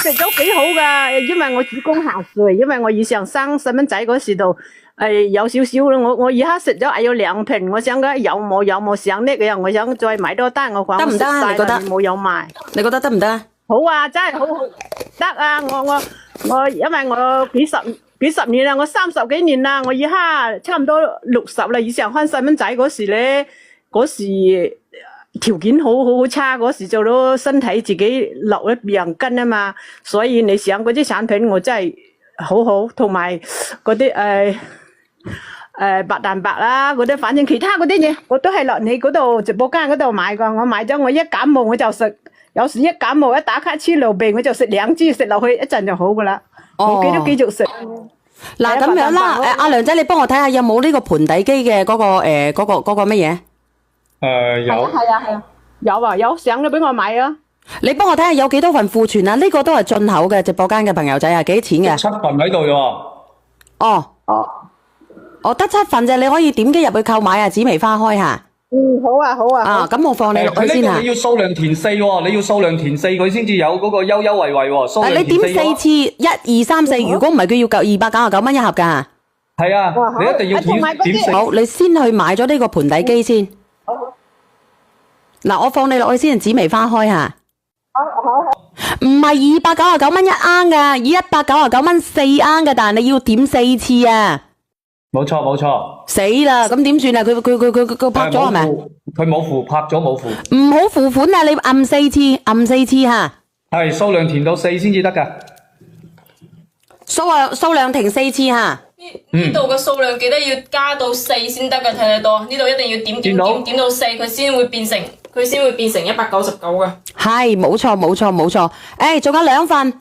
食咗幾好噶，因為我子宮下垂，因為我以上生細蚊仔嗰時度有少少啦，我而家食咗有2瓶，我想緊有冇上叻嘅，我想再買多單，我講得唔得啊？你覺得冇有賣？你覺得得唔得啊？好啊，真係好好得啊！我因為我幾十年啦，我30幾年啦，我而家差唔多60啦，以上翻細蚊仔嗰時咧，嗰時條件好差，嗰時做到身體自己落咗病根啊嘛，所以你想嗰啲產品我真係好好，同埋嗰啲白蛋白啦，嗰啲反正其他嗰啲嘢我都係落你嗰度直播間嗰度買噶，我買咗我一感冒我就食。有時一感冒一打卡黐流鼻，我就食2支食落去，一陣就好噶啦。我都繼續食。嗱咁樣啦，阿梁仔，你幫我睇下有冇呢個盆底肌嘅嗰個乜嘢？有。係啊，有啊，有相你俾我買啊。你幫我睇下有幾多份庫存啊？呢個都係進口嘅，直播間嘅朋友仔啊，幾錢嘅？7份喺度喎。哦，得7份啫，你可以點擊入去購買啊，紫薇花開嚇。好啊。咁我放你落去先啊。你要數量填4喎，你要數量填4，佢先至有嗰個優惠喎。數量填4。你點4次？1、2、3、4，如果唔係佢要夠299蚊一盒㗎。係啊，你一定要點4。好，你先去買咗呢個盆底肌先。嗱，我放你落去先，紫薇花開嚇。唔係299蚊一盎㗎，199蚊4盎㗎，但係你要點4次啊。冇錯。死啦！咁點算啊？佢拍咗係咪？佢冇付，拍咗冇付。唔好付款啊！你按4次吓。係數量填到4先至得㗎。數量停4次吓。呢度嘅數量記得要加到4先得㗎，睇得多。呢度一定要點到4，佢先會變成199㗎。係，冇錯。誒，仲有2份，